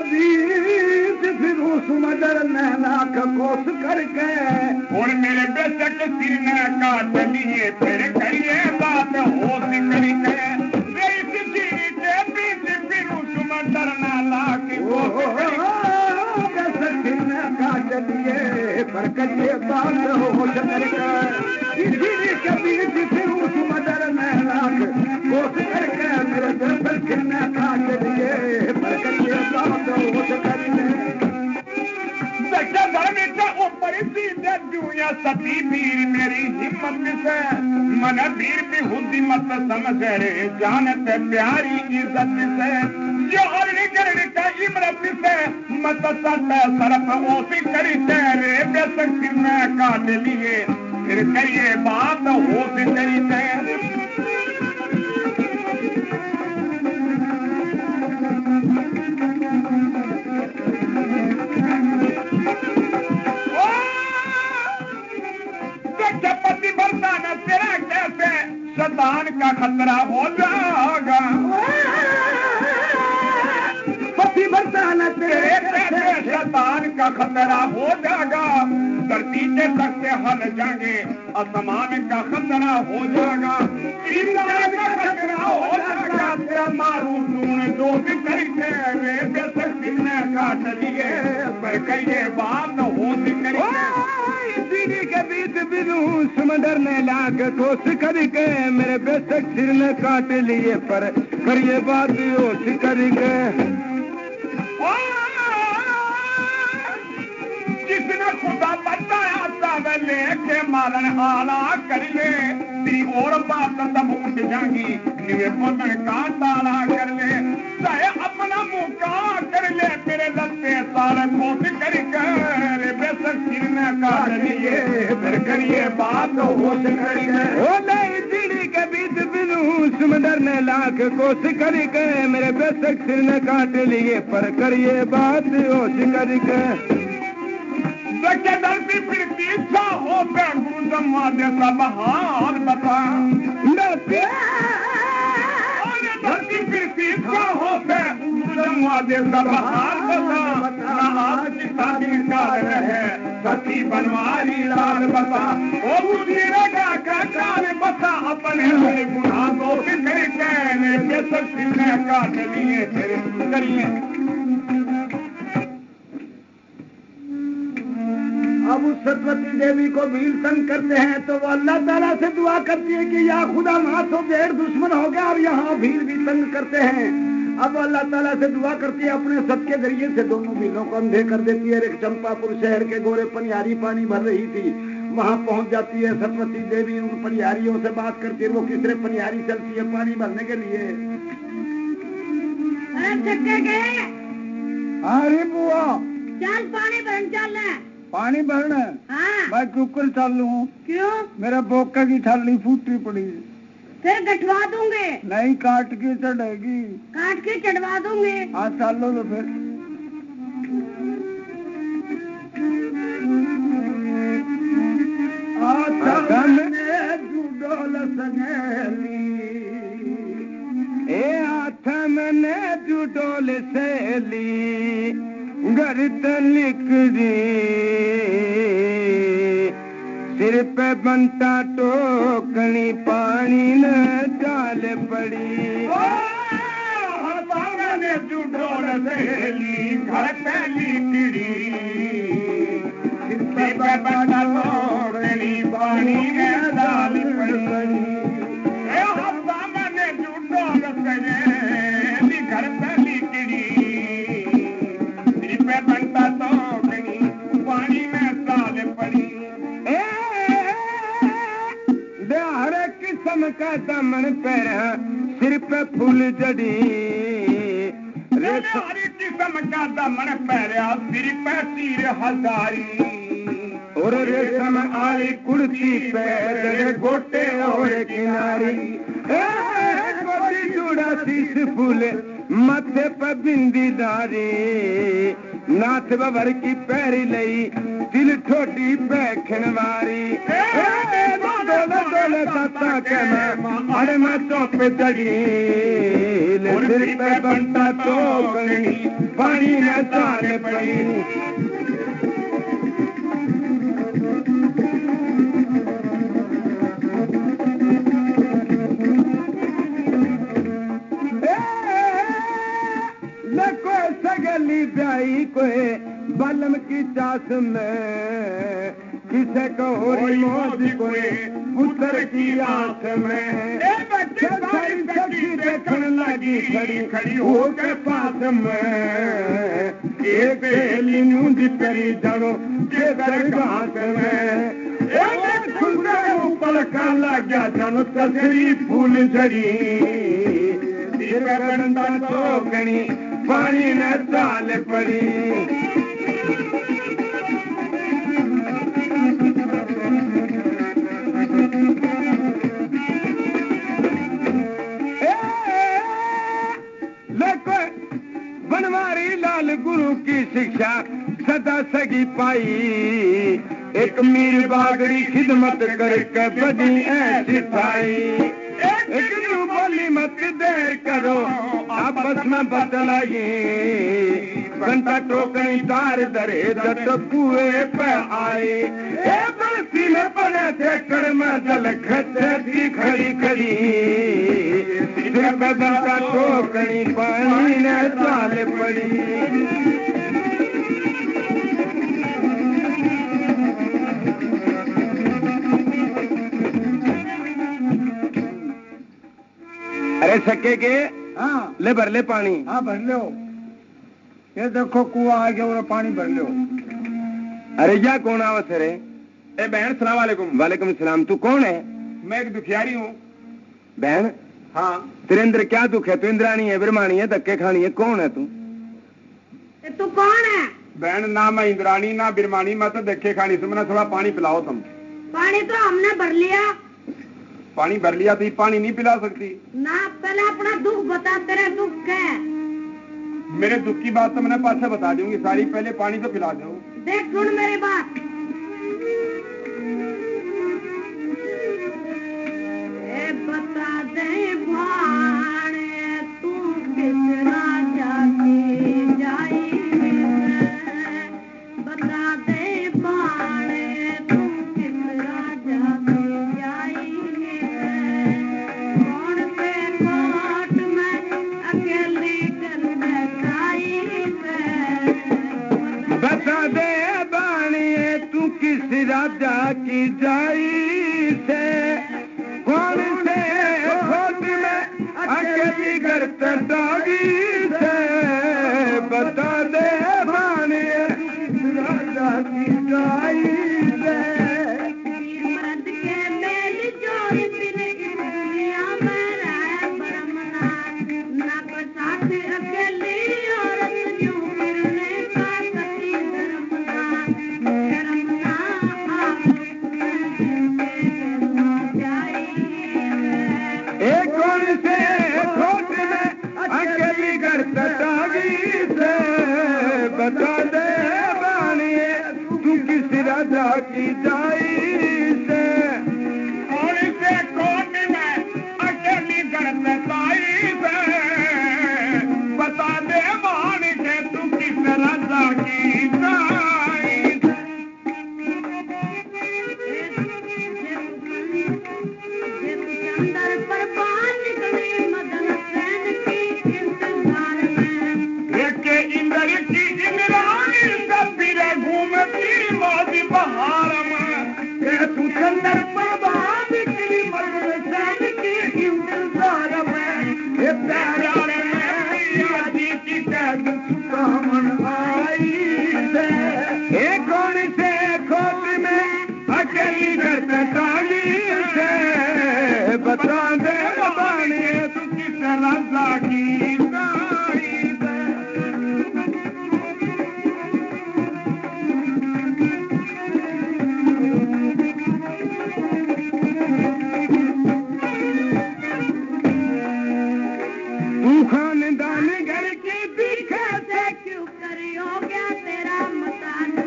बीच फिर समंदर नैना का कोस करके और मेरे बेशक सिर न काट लिए फिर करिए बात होश करके इस चीनी के बीच फिर समंदर नैना की कोस बेशक सिर न काट लिए पर करिए बात होश करके इसी के बीच फिर समंदर नैना का कोस करके मेरे बेशक सिर न काट लिए पर करिए बात होश करके ऊपर सीधे दुनिया सती वीर मेरी हिम्मत से मन वीर भी हुद्दीमत समझ रे जानत प्यारी इज्जत से जो अरण का इमरत से मत सत सरफ ओसी करी रे बेशक सिर में काट लिए फिर करिए बात होश करी पति बरसाना तेरा कैसे शैतान का खतरा हो जाएगा पति बरसाना तेरे कैसे शैतान का खतरा हो जाएगा धरती के तक से हल जाएंगे आसमान का खतरा हो जाएगा इंसान का खतरा हो जाएगा तेरा मारू नून दो भी करके रे बेशक सिर काट लिए पर कहिए बात हो के बीच बिनु समंदर ने लाग कोस करके मेरे बेशक सिर ने काट लिए पर ये बात होश करके जिसने खुदा बताया तब लेके मारन आला करिए तेरी और बात तब उठ जाएंगी निवे पतन का ताला कर ले चाहे अपना मुका कर ले तेरे लत्ते सारे कोस करके बेशक सिर ने काट लिए फिर करिए बात होश करके ओ नहीं सीढ़ी के बीच बिनु समंदर ने लाख कोस करके मेरे बेशक सिर ने काट लिए पर करिए बात होश करके धरती फिरती इच्छा हो गुरु जमा जैसा बहार बता धरती फिरती इच्छा हो गुरु जमा जैसा बहार बता आज की शादी का है सती बनवारी लाल बता ओ बुझेगा का काल बता अपने गुनाह तो करके बेशक सिर ने काट लिए तेरे करिए अब उस सरस्वती देवी को भील तंग करते हैं तो वो अल्लाह ताला से दुआ करती है कि या खुदा वहां तो ढेर दुश्मन हो गया और यहाँ भील भी तंग करते हैं। अब अल्लाह ताला से दुआ करती है अपने सत के जरिए से दोनों भीलों को अंधे कर देती है। एक चंपापुर शहर के गोरे पनियारी पानी भर रही थी, वहां पहुंच जाती है सरस्वती देवी, उन पनियारियों से बात करती है। वो किसरे पनियारी चलती है पानी भरने के लिए। अरे बुआ चल पानी भरन चल पानी भरना। हाँ। मैं कुकर चालू हूँ। क्यों? मेरा बोका की थाली फूटी पड़ी। फिर गठवा दूंगे। नहीं काट के चढ़ेगी। काट के चढ़वा दूंगे। हाँ चालो तो फिर। हाथ मैंने जुडोल सहेली घर लिख दी, सिर पे बनता टोकनी पानी न डाल पड़ी। मैंने जुडोल सहेली घर पे लिख दी, सिर पे बनता टोकनी पानी न डाल पड़ी। मैंने जुडोल सहेली घर पे लिख दी, बनता तो कहीं पानी में डाल पड़ी। हर किस्म का दमन पैर सिर पे फूल जड़ी, हर किस्म का दमन पैरा सिर पे तीर हजारी, और रेशम आली कुर्सी पे गोटे और किनारी। गोटी जुड़ा शीश फूल माथे पे बिंदीदारी, नाथ बबर की पैरी लई दिल ठोटी पैखनवारी। डोले डोले सत्ता के मैं चौप चढ़ी, ले सिर पे बनता तो कहीं पानी न चाल पड़ी सगली ब्याई कोई बलम की चास में किसे कहोरी मोदी कोई पुत्र की आस में सारी सखी देखने लगी खड़ी खड़ी होके पास में एक पहली नींद करी जानो के दरगाह में ऊपर का लगा जानो तसरी फूल झड़ी बनता तो कणी पानी न चाल पड़ी बनवारी लाल गुरु की शिक्षा सदा सगी पाई एक मीर बागड़ी खिदमत करके बदी ऐसी पाई एक बोली मत देर करो आपस में बदलाइए घंटा टोकनी तार दरे दत्त कुएं पे आए बस्ती में पड़े थे कर्म जल खच्चे थी खड़ी खड़ी सिर पे घंटा टोकनी पानी ने चाल पड़ी अरे सके के हाँ ले भर ले पानी हाँ भर लो ये देखो कुआ आ गया और पानी भर लो अरे या कौन आवत है रे ए बहन सलाम वालेकुम वालेकुम सलाम तू कौन है मैं एक दुखियारी हूँ बहन हाँ तेरे अंदर क्या दुख है तू इंद्राणी है बिरमानी है धक्के खानी है कौन है तू तू कौन है बहन ना मैं इंद्राणी ना बिरमानी मैं तो धक्के खानी तुम ना थोड़ा पानी पिलाओ तुम पानी तो हमने भर लिया पानी भर लिया तो पानी नहीं पिला सकती ना पहले अपना दुख बता तेरा दुख क्या है मेरे दुख की बात तो मैंने पास बता दूंगी सारी पहले पानी तो पिला दो देख सुन मेरी बात बता दे भाणे तू किस राजा की जाई बता दे भाणे तू किस राजा की जाई कौन से कोट में अकेली कर बैठाई बता दे बाणिए तू किस राजा की जाई से कौन से खोट में अकेली घर तड़ागी से बता दे बाणिए राजा की जाई से मर्द के मेल जोर बिन दुनिया में रहे बरमना ना कोई साथ अकेली औरत यूं फिरने का सती धर्मना आप जाई एक कौन से खोट में अकेली घर तड़ागी से बता दे बाणिए तू किस राजा की जाई से कौन से कोट में अकेली घर तड़ाई से बता दे बाणिए तू किस राजा की जाई अंदर पर बात निकली मदन सैन की इंतजार में के इंद्र की इंद्राणी कबीरे घूमती मोदी बहार में तू चंदर पर बात निकली मदन सैन की इंतजार में प्यारा में आदि की कैद सुतामन आई से एक कौन से खोट में अकेली घर तड़ागी से बता दे बाणिए तू किस राजा की जाई से तू खानदान घर की दिखा से क्यों करियो गया तेरा मतानू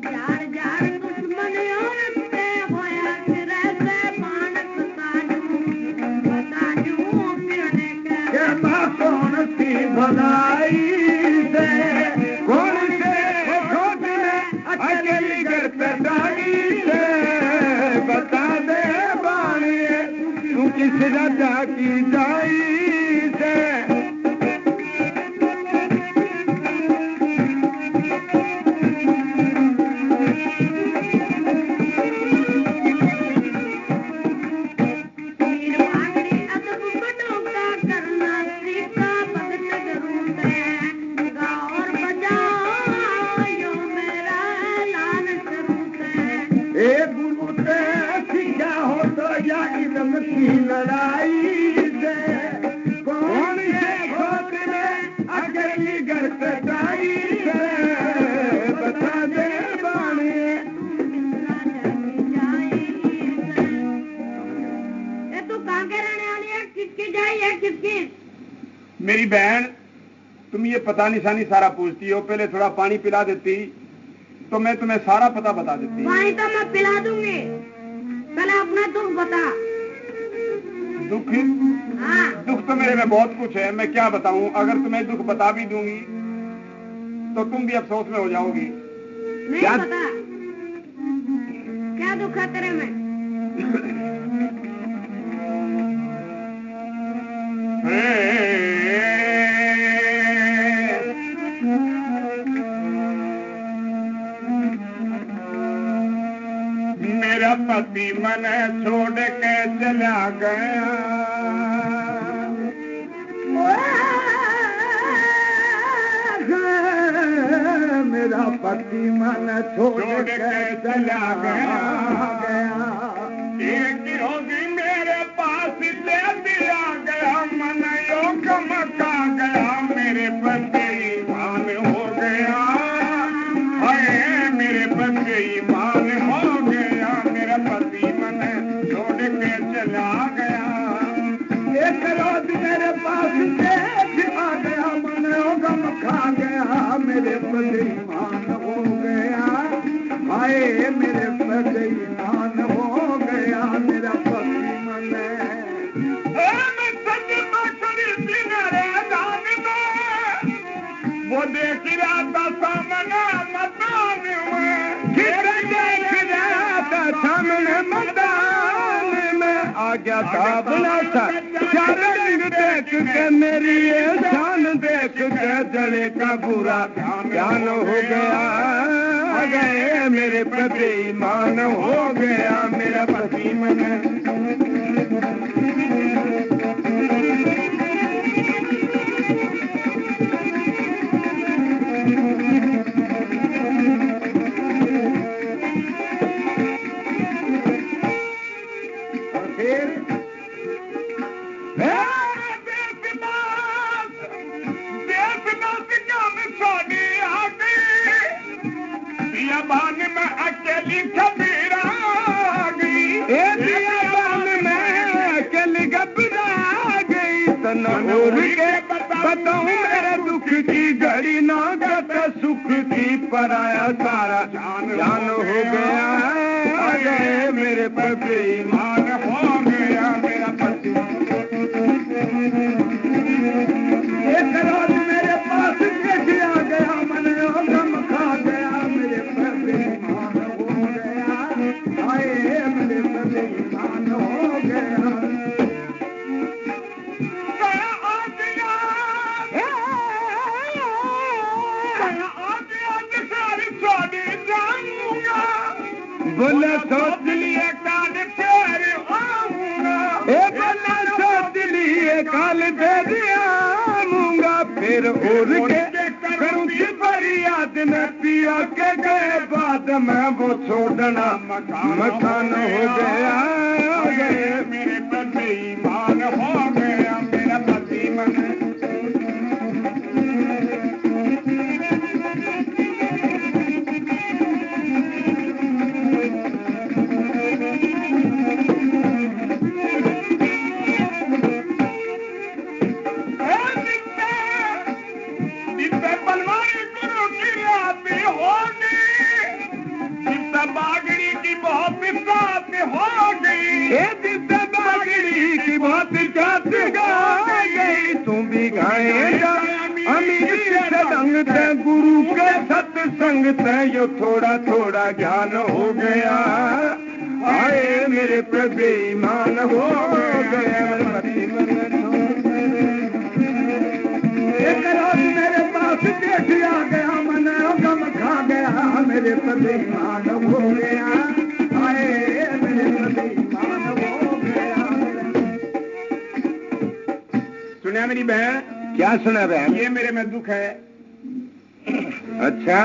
जार जार दुश्मन औरत से होया सिरे से मानक तानू बता दूं फिरने का के बाप की भलाई से, कौन से खोज में अकेली घर कटाई से, बता दे बाणिए तू किस राजा की जाई से। लड़ाई से, कौन से खोज में अकेली घर कटाई से, बता दे बाणिए। तू कहाँ के रहने वाली है? किसकी जाई है? किसकी? मेरी बहन, तुम ये पता निशानी सारा पूछती हो, पहले थोड़ा पानी पिला देती तो मैं तुम्हें सारा पता बता देती। पानी तो मैं पिला दूंगी, पहले अपना दुख बता। दुख? हाँ। दुख तो मेरे में बहुत कुछ है, मैं क्या बताऊं। अगर तुम्हें दुख बता भी दूंगी तो तुम भी अफसोस में हो जाओगी। नहीं क्या? पता क्या दुख है तेरे में? मेरा पति मन छोड़ के चला गया, मेरा पति मन छोड़ के चला गया। एक होगी मेरे पास ले दिया गया, मन योग मका गया, मेरे पति ईमान हो गया। हाय मेरे पति ईमान हो गया, मेरा पति मन छोड़ के चला गया। एक रोज मेरे पास देख आ गया, मन गम खा गया, मेरे पति ईमान हो गया। हाय मेरे पति ईमान हो गया, मेरा पति मन। मैं सजमा करी थी मेरे दान में, वो देख रहा था सामने मैदान में, देख रहा था सामने मैदान में, आ गया था अपना सा चार रंग देख के, मेरी ये शान देख के जले का बुरा ध्यान हो गया। गए मेरे पति ईमान हो गया, मेरा पति मन। बान में अकेली घबरा गई, बान में अकेली घबरा गई, तनूर के बताऊं मेरे दुख की घड़ी ना गता, सुख की पराया सारा जान हो गया। गए मेरे पति ईमान हो गया, मेरा पति। एक रोज मेरे पास कैसे आ गया, मन गम खा गया, मेरे पति ईमान हो गया। आए मेरे पति ईमान हो गया। बोला सोच लिए काल फेर आऊंगा, बोला सोच लिए काल फेर आऊंगा, फिर उड़ के करूंगी फरियाद में, पिया के गए बाद में वो छोड़ना मकान हो गया। गए मेरे पति ईमान हो गया, मेरा पति मन। बागड़ी की बहुत साथ हो गई, बहुत जात गई, तुम भी गाएगा संगत यो थोड़ा थोड़ा ज्ञान हो गया, आए मेरे पे बेईमान हो गया। एक रोज मेरे पास देख आ गया, मन गम खा गया, मेरे पे बेईमान हो गया, आए मेरे पे बेईमान हो गया। सुनिया मेरी बहन? क्या सुना बहन? ये मेरे में दुख है। अच्छा,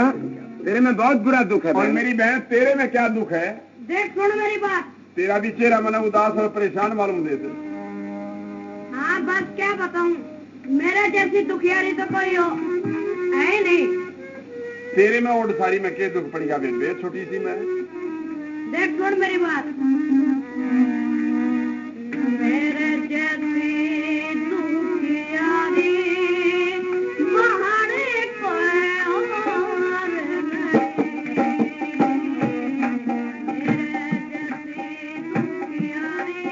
तेरे में बहुत बुरा दुख है और बहन। मेरी बहन तेरे में क्या दुख है? देख सुन मेरी बात। तेरा भी चेहरा मन उदास और परेशान मालूम देते। हाँ बस क्या बताऊं, मेरे जैसी दुखियारी तो कोई हो है ही नहीं। तेरे में ओढ़ सारी में के दुख पड़ गया बेबे, छोटी सी मैं। देख सुन मेरी बात। मेरे जैसी दुखियारी बहाने कोई और नहीं। मेरे जैसी दुखियारी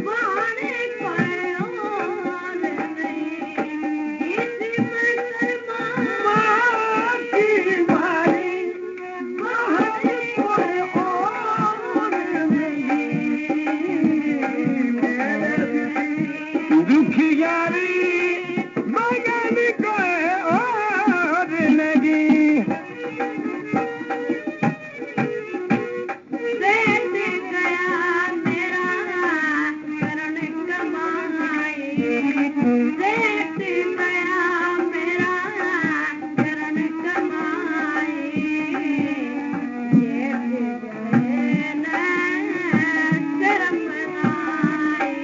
बहाने कोई और नहीं। इसी में शर्मा की मारी बहाने कोई और नहीं। दुखियारी मगन कोई और नहीं। सेठ गया मेरा करण कमाई। सेठ गया मेरा करण कमाई। ये गए न शर्म नाई।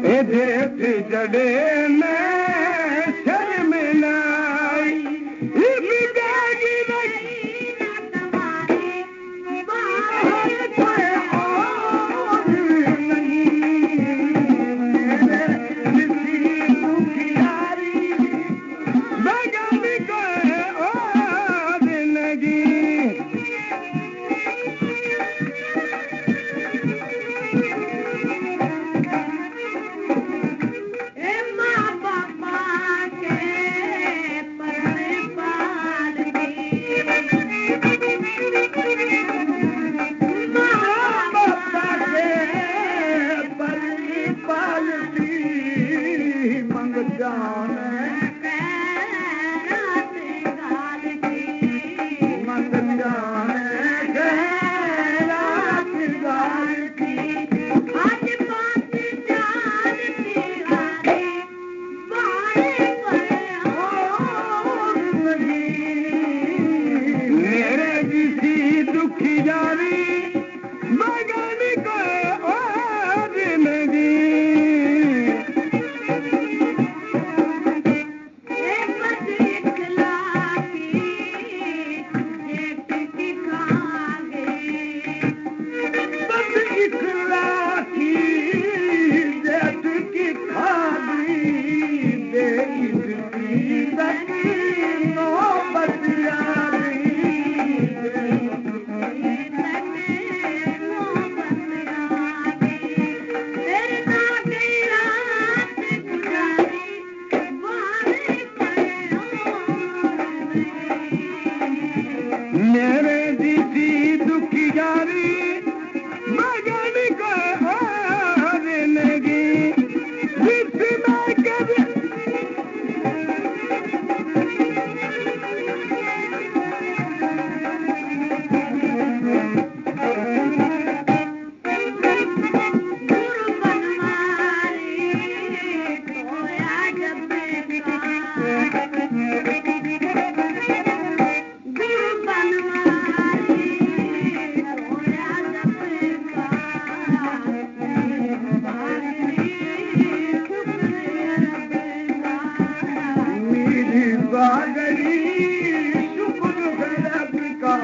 ए देख जड़े में शर्म नाई। इस जागी नहीं तुम्हारी बाहर कोई और नहीं। किसी दुखियारी मगन कोई और नहीं। ए माँ बापा के परने पालती। माँ बापा के बली पालती मंग जाने रात गालती। मंग जाने के रात गाल की। आज बात जानती हारी बाहर कोई और मेरे किसी दुखियारी मगन कोई और नहीं। एक बस इखला की जेठ की खा गई। बस इखला की जेठ की खाली दे इखली सकी नौबत यारी। मेरे दीदी दुखियारी मगन कोई और नहीं। जिसमें कभी मेरी बागड़ी शुक्र रब का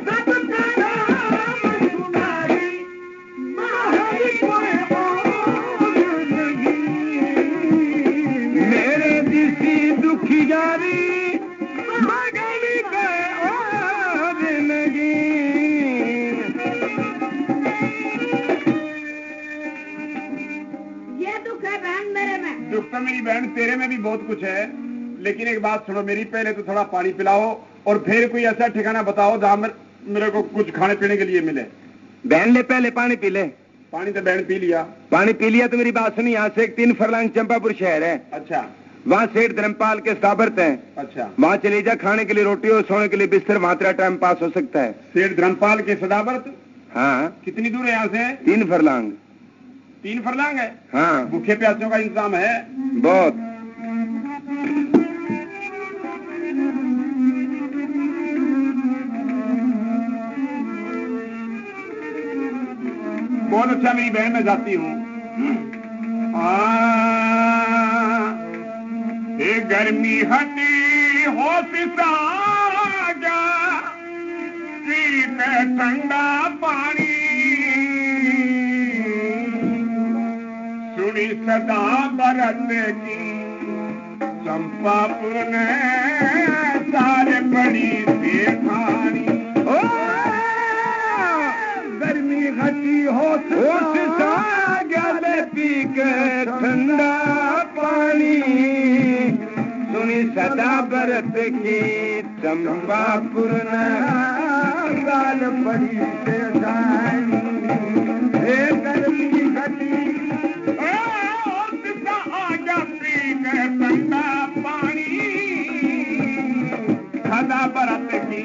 सब कलाम सुनाई बाहर कोई और नहीं। मेरे किसी दुखियारी मगन कोई और नहीं। ये दुख है बहन मेरे में। दुख तो मेरी बहन तेरे में भी बहुत कुछ है। लेकिन एक बात सुनो मेरी, पहले तो थोड़ा पानी पिलाओ और फिर कोई ऐसा ठिकाना बताओ जहां मेरे को कुछ खाने पीने के लिए मिले। बहन ले पहले पानी पी ले। पानी तो बहन पी लिया। पानी पी लिया तो मेरी बात सुनी, यहाँ से एक 3 फरलांग चंपापुर शहर है। अच्छा। वहाँ सेठ धर्मपाल के स्थाबर्त हैं। अच्छा। वहाँ चले जा, खाने के लिए रोटी और सोने के लिए बिस्तर, वहाँ तेरा टाइम पास हो सकता है। सेठ धर्मपाल के सदाबर्त? हाँ। कितनी दूर है यहाँ से? 3 फरलांग। 3 फरलांग है? हाँ। भूखे प्यासों का इंतजाम है? बहुत। बहुत अच्छा, मेरी बहन मैं जाती हूँ। गर्मी हटी हो सागा पीते ठंडा पानी, सुनी सदा बरत की चंपापुर ने सारे बड़ी देखानी। गर्मी हटी हो सागा पी के ठंडा पानी, सुनी सदा बरत की चंपापुर गाल बड़ी सेठानी। गर्मी घटी आजा पी के ठंडा पानी, सदा बरत की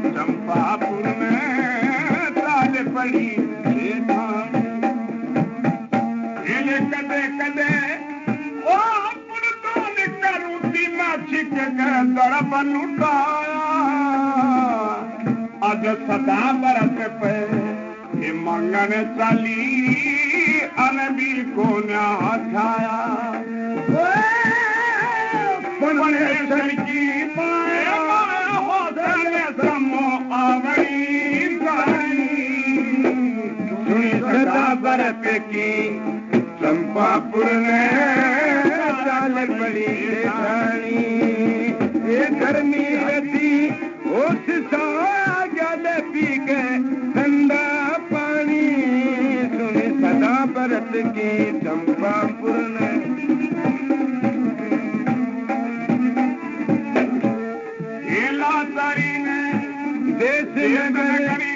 चंपापुर में गाल बड़ी सेठानी। कदे कदे अज सदा बरत पे मंगन चली अनबी को न्या छाया। की समो आवड़ी सुनी सदा बरत की चंपापुर ने गाल बड़ी सेठानी। गर्मी रहती उस सागल पी के ठंडा पानी, सुनी सदा बरत की चंपापुर ने। लाचारी ने देश नगरी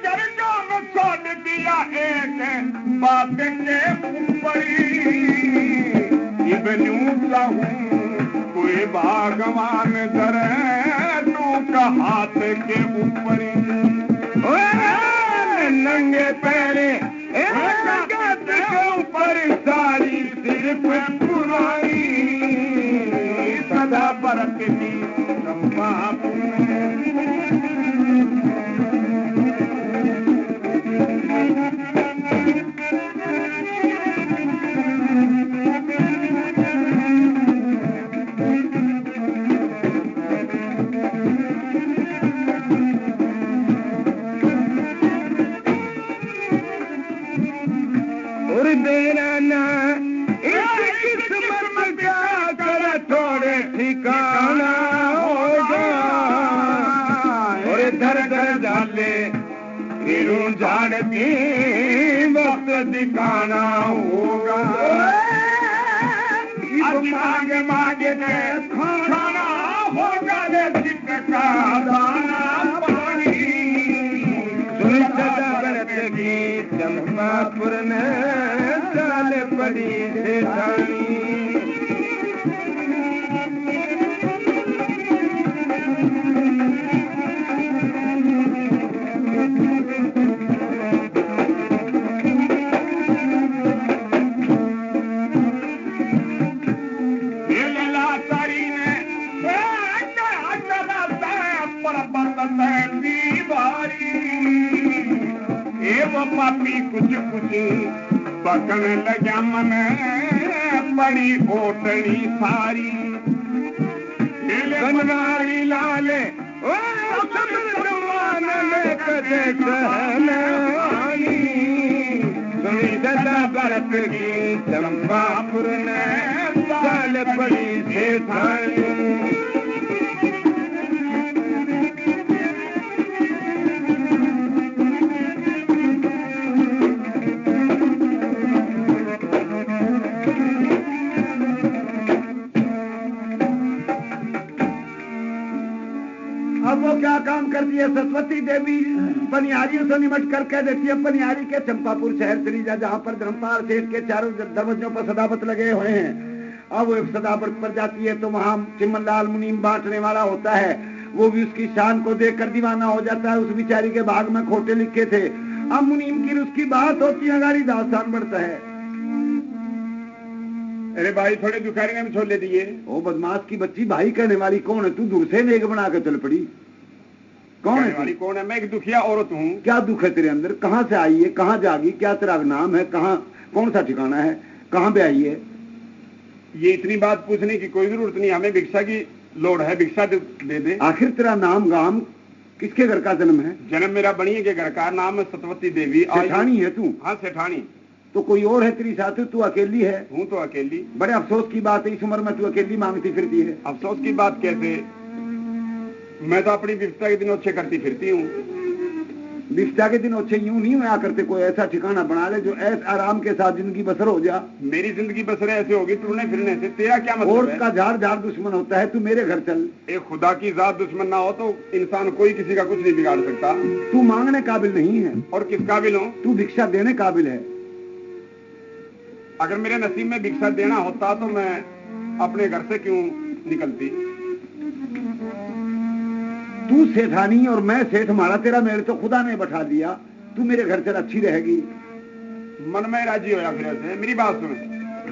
गर्जों छोड़ दिया एक बात के ऊपर, इबनू चाहूं कोई बागवान करे तू का हाथ के ऊपर। नंगे पैरे के ऊपर सारी सिर्फ पुरानी, सदा बरत की चंपापुर और देना ना इस किस्मत का कर थोड़े ठिकाना होगा, और दर दर डाले फिरूं झाड़ की वक्त दिखाना होगा। मांग मांग के खाना होगा रे चित का दाना पानी। सुनी सदा बरत की चंपापुर ने गाल बड़ी सेठानी। पापी कुछ कुछ बकन लगा मन बड़ी ओटड़ी सारी। बनवारी लाले ओ जमान में कदे सहनानी, सुनी सदा बरत की चंपापुर ने गाल बड़ी सेठानी। अब वो क्या काम करती है, सरस्वती देवी पनियारियों से निमट कर कह देती है, पनियारी के चंपापुर शहर चली जा, जहाँ पर धर्मपाल सेठ के चारों दरवाजों पर सदावत लगे हुए हैं। अब वो सदावत पर जाती है तो वहां चिमनलाल मुनीम बांटने वाला होता है, वो भी उसकी शान को देखकर दीवाना हो जाता है। उस बिचारी के भाग में खोटे लिखे थे। अब मुनीम की उसकी बात होती है, गाड़ी दास्तान बढ़ता है। अरे भाई थोड़े दुखारी में छोड़ ले दिए। ओ बदमाश की बच्ची, भाई कहने वाली कौन है? तू दूर से नेक बना के चल पड़ी। कौन है वाली? कौन है? मैं एक दुखिया औरत हूँ। क्या दुख है तेरे अंदर? कहाँ से आई है, कहाँ जागी, क्या तेरा नाम है, कहाँ कौन सा ठिकाना है, कहाँ पे आई है? ये इतनी बात पूछने की कोई जरूरत नहीं, हमें भिक्षा की लोड़ है, भिक्षा दे दे। आखिर तेरा नाम गाम किसके घर का जन्म है? जन्म मेरा बनिए के घर का, नाम है सतवती देवी। सेठानी है तू? हाँ सेठानी। तो कोई और है तेरी साथ? तू अकेली है? हूँ तो अकेली। बड़े अफसोस की बात है, इस उम्र में तू अकेली मांगती फिरती है। अफसोस की बात कैसे? मैं तो अपनी विपता के दिन अच्छे करती फिरती हूँ। विपता के दिन अच्छे यूं नहीं हुआ करते, कोई ऐसा ठिकाना बना ले जो ऐस आराम के साथ जिंदगी बसर हो जा। मेरी जिंदगी बसर ऐसे होगी टूटने फिरने से, तेरा क्या मतलब और है? का झाड़ झाड़ दुश्मन होता है, तू मेरे घर चल। एक खुदा की जात दुश्मन ना हो तो इंसान कोई किसी का कुछ नहीं बिगाड़ सकता। तू मांगने काबिल नहीं है। और किस काबिल हूँ? तू भिक्षा देने काबिल है। अगर मेरे नसीब में भिक्षा देना होता तो मैं अपने घर से क्यों निकलती? तू सेठानी और मैं सेठ, हमारा तेरा मेरे तो खुदा ने बैठा दिया। तू मेरे घर से अच्छी रहेगी। मन में राजी होया फिर ऐसे। मेरी बात सुन।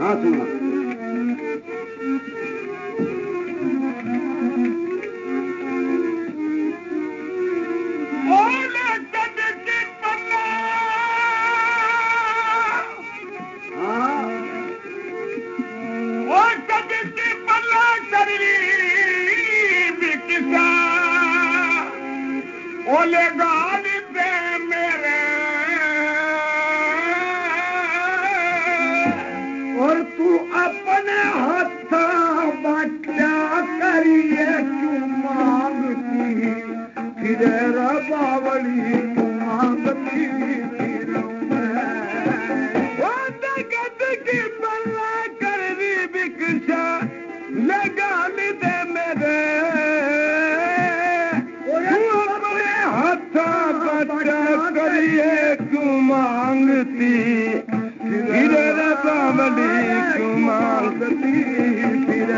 हाँ सुना। ओले गाली दे मेरे और तू अपने हाथ बच्चा करिए क्यों मांगती फिर बावली क्यों मांगती फिर की बल्ला कर दी भिक्षा लगाली दे मेरे करिए क्यों मांगती फिर बावली क्यों मांगती फिर।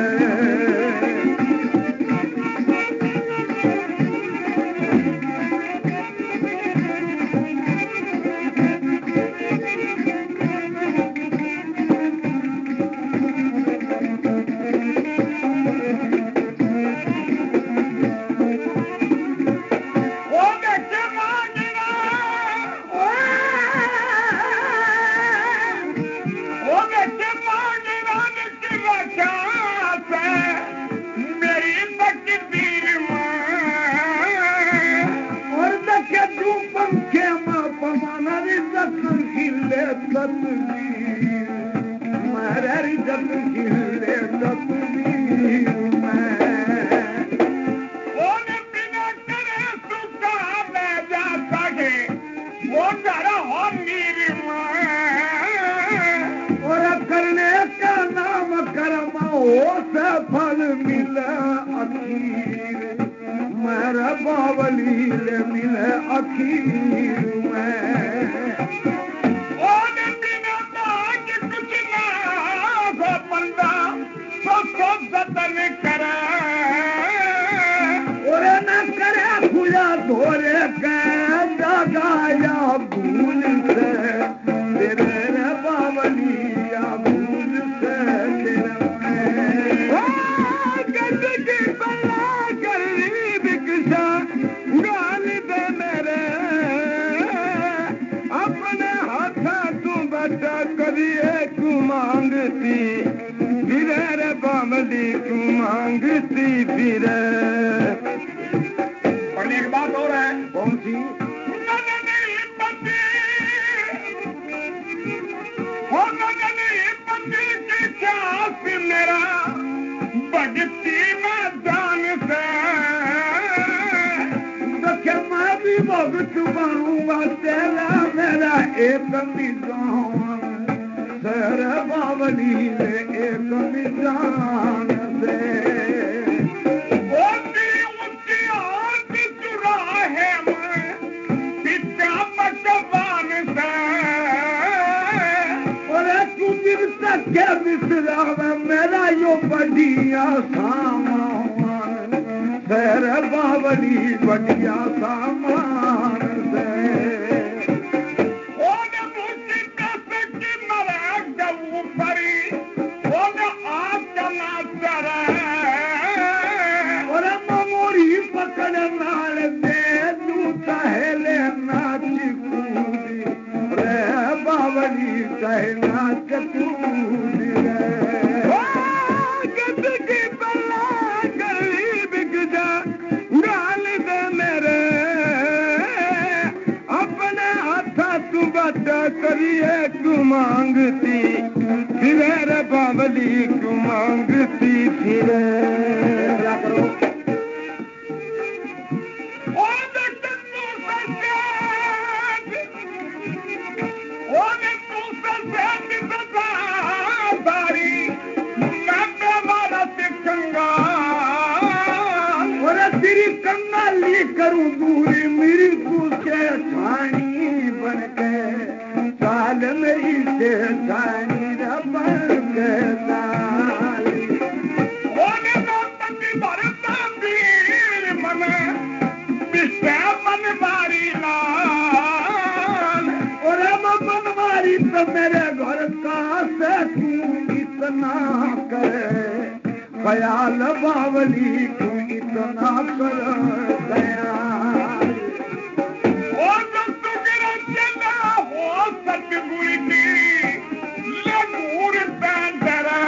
फल मिले अखीर मेरा बावली ले मिले अखीर में। और बिना बाज कुछ ना हो बंदा तो जतन करे और न करे खुला धोरे के जगाया भूल से तेरे बावली या भूल से करिए क्यों मांगती फिर बावली क्यों मांगती फिर। और एक बात और है। कौन सी? मेरा भगती में जान से तो मैं भी भगत बनूंगा तेरा मेरा एक मिजान सर बावली ले एक मिजान से। ऊंची ऊंची आरती मेरा यो बढ़िया सामान सर बावली बढ़िया सामान से पकड़ नाल दे तू चाहे नाच कूदी रे बावली चाहे नाच कूदी रे की बल्ला गरीब जा गाल दे मेरे अपने हाथ तू बटा करिए तू मांगती फिर बावली तू मांगती फिर कंगाली करूं दूरी मेरी तू से ठानी बन के साल मेरी से ठानी बन के साली मन विषय मन मारी लाल और मन मारी तो मेरे घर का से तू इतना करे ख्याल बावली तू इतना कर दयाल ओ सतगुरु चला हो सतगुरु की लगूर पैंतरा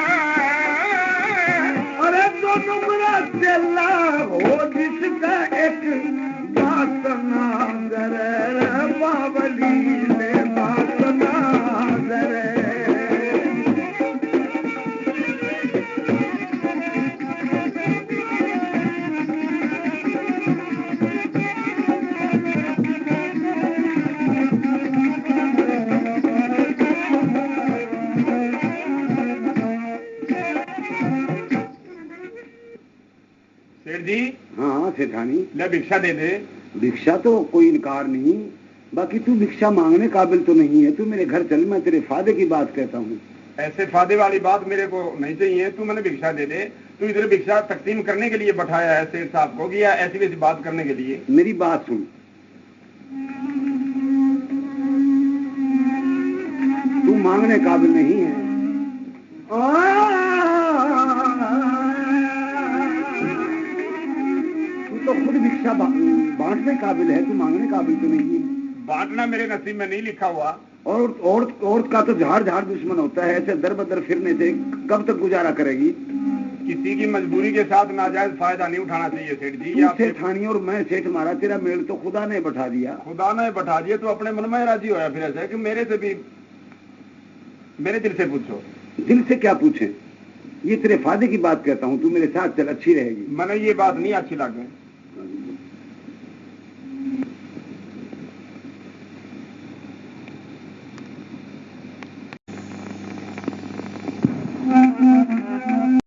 अरे दोनों बुरा चला हो जिसका एक बात ना करे बावली ने बात ना करे जी हाँ सेठानी ले भिक्षा दे दे। भिक्षा तो कोई इनकार नहीं, बाकी तू भिक्षा मांगने काबिल तो नहीं है। तू मेरे घर चल, मैं तेरे फायदे की बात कहता हूँ। ऐसे फायदे वाली बात मेरे को नहीं चाहिए। तू मैंने भिक्षा दे दे। तू इधर भिक्षा तकसीम करने के लिए बैठाया है सेठ साहब को कि या ऐसी वैसी बात करने के लिए? मेरी बात सुन, तू मांगने काबिल नहीं है। तो खुद भिक्षा बांटने काबिल है, तू मांगने काबिल तो नहीं है। बांटना मेरे नसीब में नहीं लिखा हुआ। और औरत का तो झाड़ झाड़ दुश्मन होता है। ऐसे दर बदर फिरने से कब तक गुजारा करेगी? किसी की मजबूरी के साथ नाजायज फायदा नहीं उठाना चाहिए सेठ जी। तू सेठानी और मैं सेठ मारा, तेरा मेल तो खुदा ने बैठा दिया। खुदा ने बैठा दिया तो अपने मन में राजी होया। फिर ऐसा है कि मेरे से भी, मेरे दिल से पूछो। दिल से क्या पूछे? ये तेरे फायदे की बात कहता हूँ। तू मेरे साथ चल, अच्छी रहेगी। मैंने ये बात नहीं अच्छी लगे।